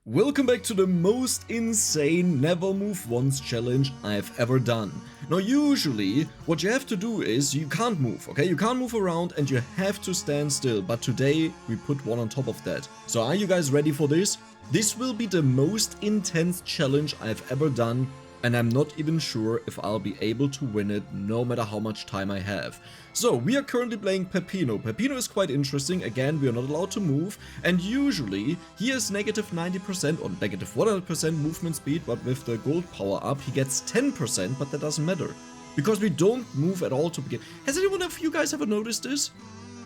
Welcome back to the most insane never move once challenge I've ever done. Now usually what you have to do is you can't move, okay? You can't move around and you have to stand still, but today we put one on top of that. So are you guys ready for this? This will be the most intense challenge I've ever done, and I'm not even sure if I'll be able to win it no matter how much time I have. So we are currently playing Peppino. Peppino is quite interesting. Again, we are not allowed to move, and usually he has negative 90% or negative 100% movement speed, but with the gold power up he gets 10%, but that doesn't matter because we don't move at all to begin. Has anyone of you guys ever noticed this?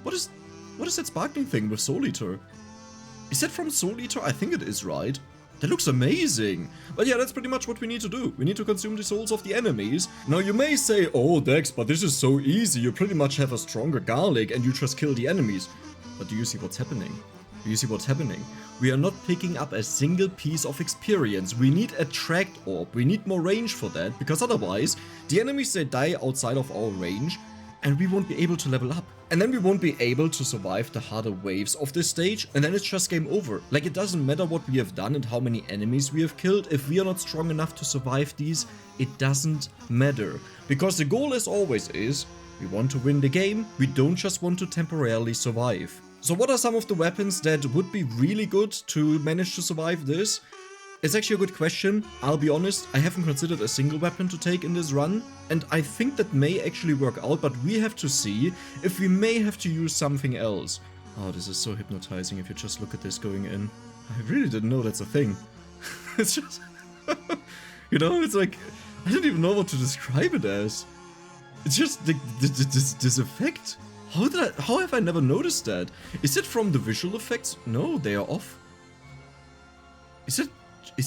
What is that sparkling thing with Soul Eater? Is that from Soul Eater? I think it is, right? That looks amazing! But yeah, that's pretty much what we need to do. We need to consume the souls of the enemies. Now you may say, oh Dex, but this is so easy, you pretty much have a stronger garlic and you just kill the enemies. But do you see what's happening? Do you see what's happening? We are not picking up a single piece of experience. We need a tracked orb, we need more range for that, because otherwise, the enemies they die outside of our range, and we won't be able to level up. And then we won't be able to survive the harder waves of this stage, and then it's just game over. Like, it doesn't matter what we have done and how many enemies we have killed, if we are not strong enough to survive these, it doesn't matter. Because the goal as always is, we want to win the game, we don't just want to temporarily survive. So what are some of the weapons that would be really good to manage to survive this? It's actually a good question. I'll be honest, I haven't considered a single weapon to take in this run, and I think that may actually work out, but we have to see if we may have to use something else. Oh, this is so hypnotizing if you just look at this going in. I really didn't know that's a thing. It's just... you know, it's like... I don't even know what to describe it as. It's just this effect. How have I never noticed that? Is it from the visual effects? No, they are off. Is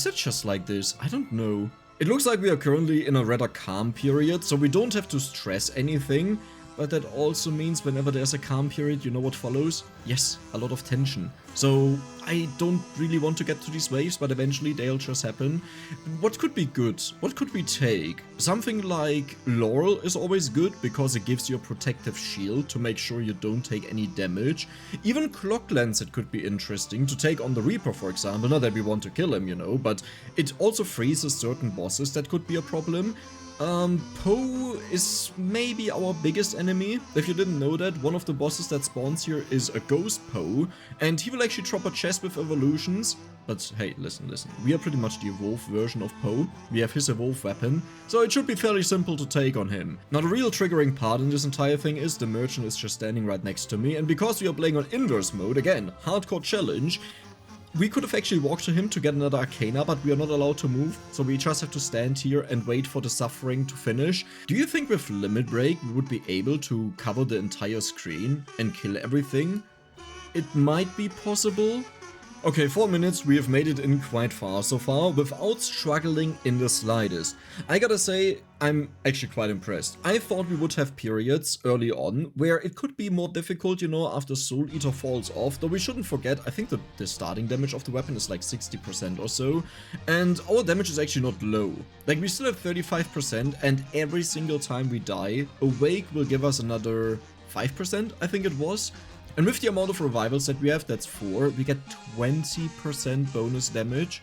it just like this? I don't know. It looks like we are currently in a rather calm period, so we don't have to stress anything, but that also means whenever there's a calm period, you know what follows? Yes, a lot of tension. So I don't really want to get to these waves, but eventually they'll just happen. What could be good? What could we take? Something like Laurel is always good because it gives you a protective shield to make sure you don't take any damage. Even Clock Lancet could be interesting to take on the Reaper, for example. Not that we want to kill him, you know, but it also freezes certain bosses that could be a problem. Poe is maybe our biggest enemy. If you didn't know that, one of the bosses that spawns here is a Ghost Poe, and he will actually drop a chest with evolutions. But hey, listen, we are pretty much the evolved version of Poe. We have his evolved weapon, so it should be fairly simple to take on him. Now the real triggering part in this entire thing is the merchant is just standing right next to me, and because we are playing on inverse mode, again, hardcore challenge, we could have actually walked to him to get another Arcana, but we are not allowed to move, so we just have to stand here and wait for the suffering to finish. Do you think with Limit Break we would be able to cover the entire screen and kill everything? It might be possible. Okay, 4 minutes, we have made it in quite far so far, without struggling in the slightest. I gotta say, I'm actually quite impressed. I thought we would have periods early on, where it could be more difficult, you know, after Soul Eater falls off, though we shouldn't forget, I think the starting damage of the weapon is like 60% or so, and our damage is actually not low. Like, we still have 35%, and every single time we die, Awake will give us another 5%, I think it was. And with the amount of revivals that we have, that's 4, we get 20% bonus damage.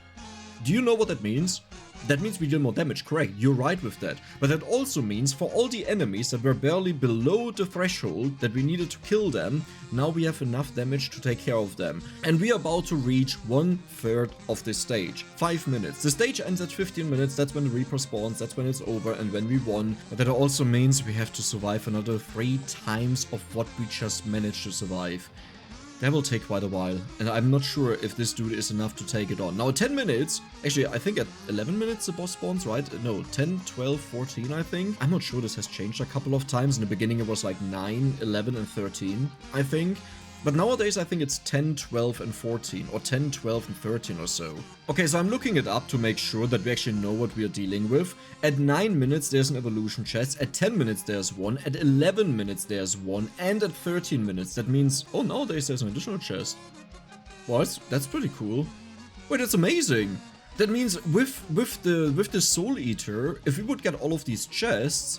Do you know what that means? That means we deal more damage, correct, you're right with that. But that also means for all the enemies that were barely below the threshold that we needed to kill them, now we have enough damage to take care of them. And we are about to reach 1/3 of this stage. 5 minutes. The stage ends at 15 minutes, that's when the Reaper spawns, that's when it's over and when we won. But that also means we have to survive another 3 times of what we just managed to survive. That will take quite a while, and I'm not sure if this dude is enough to take it on. Now, 10 minutes, actually, I think at 11 minutes the boss spawns, right? No, 10, 12, 14, I think. I'm not sure, this has changed a couple of times. In the beginning, it was like 9, 11, and 13, I think. But nowadays, I think it's 10, 12, and 14, or 10, 12, and 13 or so. Okay, so I'm looking it up to make sure that we actually know what we are dealing with. At 9 minutes, there's an evolution chest. At 10 minutes, there's one. At 11 minutes, there's one. And at 13 minutes, that means... oh, nowadays, there's an additional chest. What? That's pretty cool. Wait, that's amazing. That means with the Soul Eater, if we would get all of these chests,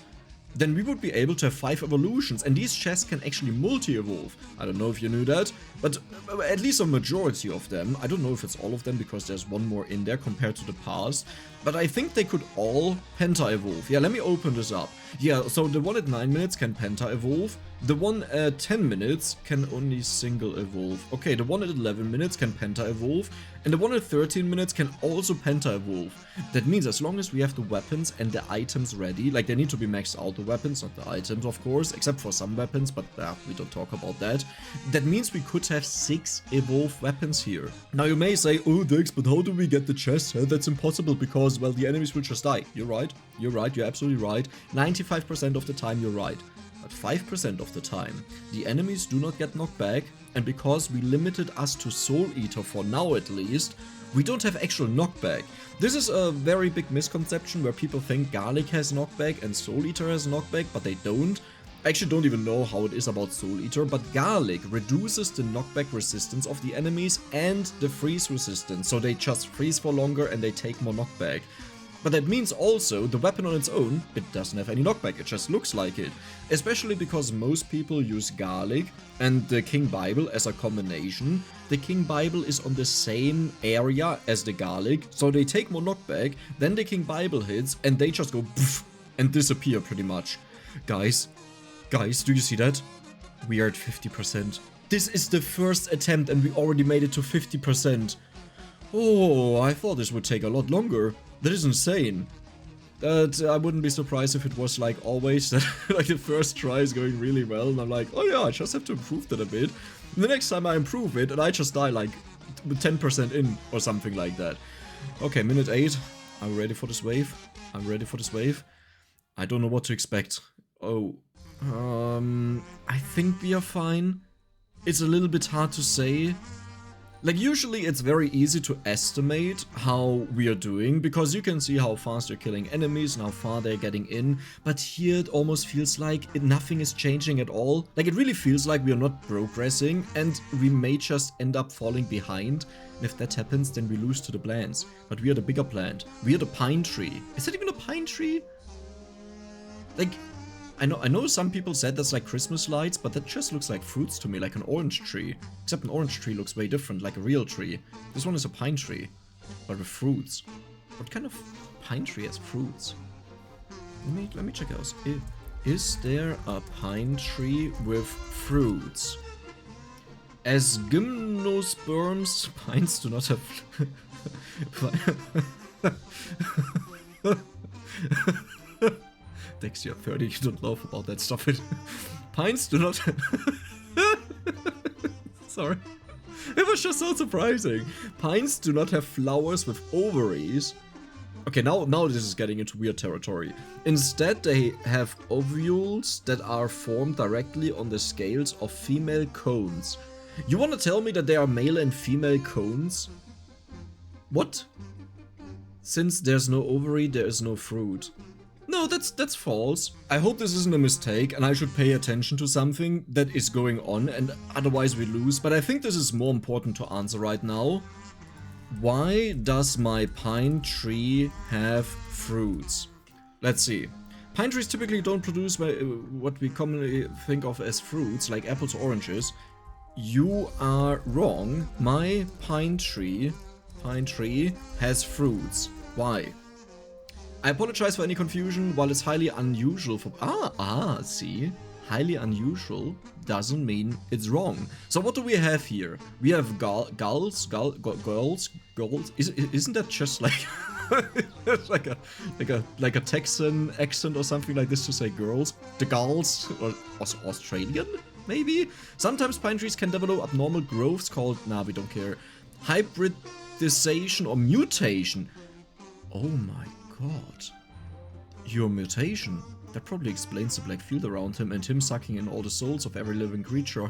then we would be able to have 5 evolutions, and these chests can actually multi-evolve. I don't know if you knew that, but at least a majority of them. I don't know if it's all of them, because there's one more in there compared to the past, but I think they could all penta-evolve. Yeah, let me open this up. Yeah, so the one at 9 minutes can penta-evolve, the one at 10 minutes can only single-evolve. Okay, the one at 11 minutes can penta-evolve, and the one at 13 minutes can also penta-evolve. That means as long as we have the weapons and the items ready, like they need to be maxed out, the weapons, not the items of course, except for some weapons, but we don't talk about that. That means we could have 6 evolved weapons here. Now you may say, oh Dex, but how do we get the chest? That's impossible because, well, the enemies will just die. You're right, you're absolutely right. 95% of the time you're right. But 5% of the time, the enemies do not get knocked back, and because we limited us to Soul Eater for now at least, we don't have actual knockback. This is a very big misconception where people think Garlic has knockback and Soul Eater has knockback, but they don't. I actually don't even know how it is about Soul Eater, but Garlic reduces the knockback resistance of the enemies and the freeze resistance, so they just freeze for longer and they take more knockback. But that means also, the weapon on its own, it doesn't have any knockback, it just looks like it. Especially because most people use Garlic and the King Bible as a combination. The King Bible is on the same area as the Garlic, so they take more knockback, then the King Bible hits, and they just go poof and disappear pretty much. Guys, do you see that? We are at 50%. This is the first attempt and we already made it to 50%. Oh, I thought this would take a lot longer. That is insane. I wouldn't be surprised if it was like always that like the first try is going really well and I'm like, oh yeah, I just have to improve that a bit. And the next time I improve it and I just die like 10% in or something like that. Okay, minute 8. I'm ready for this wave. I'm ready for this wave. I don't know what to expect. Oh, I think we are fine. It's a little bit hard to say. Like, usually it's very easy to estimate how we are doing, because you can see how fast you're killing enemies and how far they're getting in, but here it almost feels like nothing is changing at all. Like, it really feels like we are not progressing, and we may just end up falling behind, and if that happens, then we lose to the plants. But we are the bigger plant. We are the pine tree. Is it even a pine tree? Like, I know some people said that's like Christmas lights, but that just looks like fruits to me, like an orange tree. Except an orange tree looks way different, like a real tree. This one is a pine tree, but with fruits. What kind of pine tree has fruits? Let me check out. Is there a pine tree with fruits? As gymnosperms, pines do not have... Dex, you're 30, you don't laugh about that, stop it. Pines do not... Sorry. It was just so surprising. Pines do not have flowers with ovaries. Okay, now this is getting into weird territory. Instead, they have ovules that are formed directly on the scales of female cones. You wanna tell me that there are male and female cones? What? Since there's no ovary, there is no fruit. No, that's false. I hope this isn't a mistake and I should pay attention to something that is going on and otherwise we lose, but I think this is more important to answer right now. Why does my pine tree have fruits? Let's see. Pine trees typically don't produce what we commonly think of as fruits, like apples or oranges. You are wrong. My pine tree has fruits. Why? I apologize for any confusion. While it's highly unusual for... see? Highly unusual doesn't mean it's wrong. So what do we have here? We have girls. Isn't that just like... like a Texan accent or something like this to say girls? The girls, or Australian, maybe? Sometimes pine trees can develop abnormal growths called... Nah, we don't care. Hybridization or mutation. Oh my god. Your mutation. That probably explains the black field around him and him sucking in all the souls of every living creature.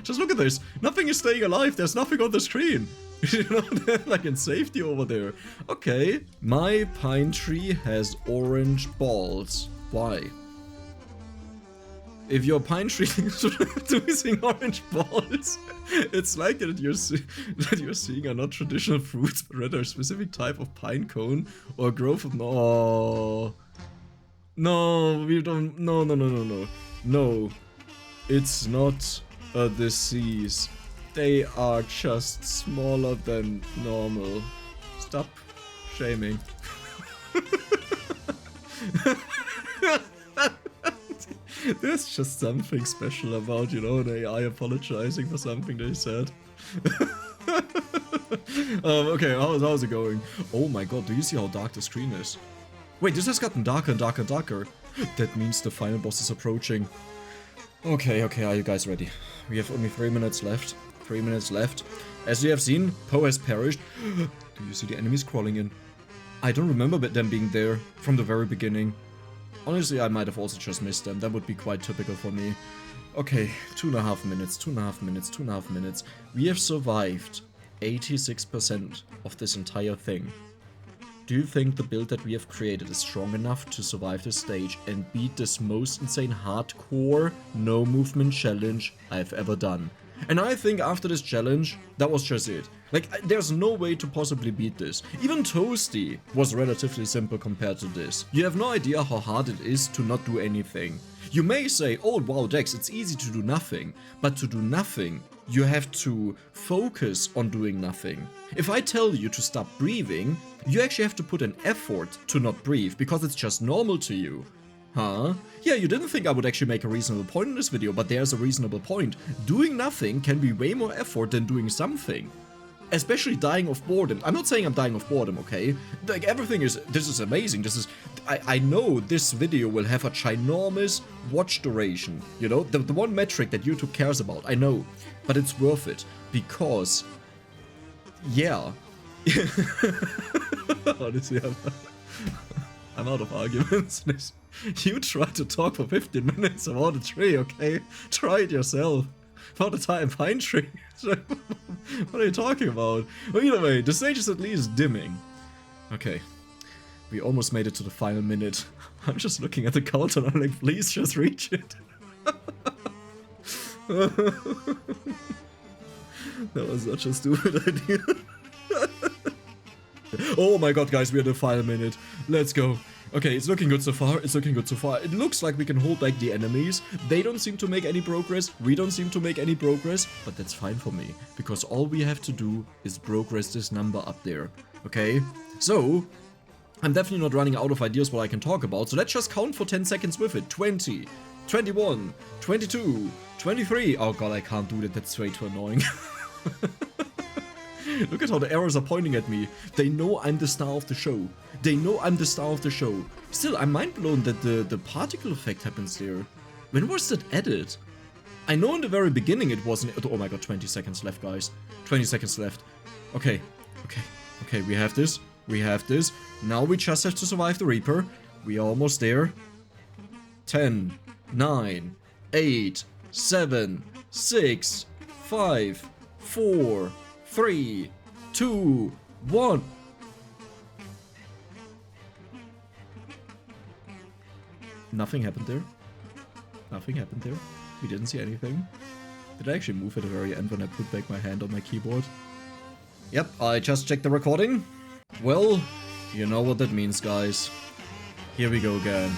Just look at this. Nothing is staying alive. There's nothing on the screen. You know, they're like in safety over there. Okay. My pine tree has orange balls. Why? If your pine tree is producing orange balls, it's like that you're seeing a non-traditional fruits, but rather a specific type of pine cone or growth of... No. No, we don't. No, no, no, no, no. No. It's not a disease. They are just smaller than normal. Stop shaming. There's just something special about, you know, an AI apologizing for something they said. Okay, how's it going? Oh my god, do you see how dark the screen is? Wait, this has gotten darker and darker and darker. That means the final boss is approaching. Okay, are you guys ready? We have only 3 minutes left. 3 minutes left. As you have seen, Poe has perished. Do you see the enemies crawling in? I don't remember them being there from the very beginning. Honestly, I might have also just missed them. That would be quite typical for me. Okay, 2.5 minutes, 2.5 minutes, 2.5 minutes. We have survived 86% of this entire thing. Do you think the build that we have created is strong enough to survive this stage and beat this most insane hardcore no movement challenge I've ever done? And I think after this challenge, that was just it. Like, there's no way to possibly beat this. Even Toasty was relatively simple compared to this. You have no idea how hard it is to not do anything. You may say, oh wow Dex, it's easy to do nothing. But to do nothing, you have to focus on doing nothing. If I tell you to stop breathing, you actually have to put an effort to not breathe because it's just normal to you. Huh? Yeah, you didn't think I would actually make a reasonable point in this video, but there's a reasonable point. Doing nothing can be way more effort than doing something. Especially dying of boredom. I'm not saying I'm dying of boredom, okay? Like, everything is... This is amazing. This is... I know this video will have a ginormous watch duration. You know? The one metric that YouTube cares about. I know. But it's worth it. Because... Yeah. Honestly, I'm out of arguments. You try to talk for 15 minutes about a tree, okay? Try it yourself. About a time pine tree. What are you talking about? Well, either way, the stage is at least dimming. Okay. We almost made it to the final minute. I'm just looking at the counter and I'm like, please just reach it. That was such a stupid idea. Oh my god, guys, we're at the final minute. Let's go. Okay, it's looking good so far. It's looking good so far. It looks like we can hold back the enemies. They don't seem to make any progress. We don't seem to make any progress. But that's fine for me. Because all we have to do is progress this number up there. Okay? So, I'm definitely not running out of ideas what I can talk about. So let's just count for 10 seconds with it. 20, 21, 22, 23. Oh god, I can't do that. That's way too annoying. Look at how the arrows are pointing at me. They know I'm the star of the show. They know I'm the star of the show. Still, I'm mind blown that the particle effect happens there. When was that added? I know in the very beginning it wasn't... Oh my god, 20 seconds left, guys. 20 seconds left. Okay, we have this. We have this. Now we just have to survive the Reaper. We are almost there. 10, 9, 8, 7, 6, 5, 4... 3, 2, 1. Nothing happened there. Nothing happened there. We didn't see anything. Did I actually move at the very end when I put back my hand on my keyboard? Yep, I just checked the recording. Well, you know what that means, guys. Here we go again.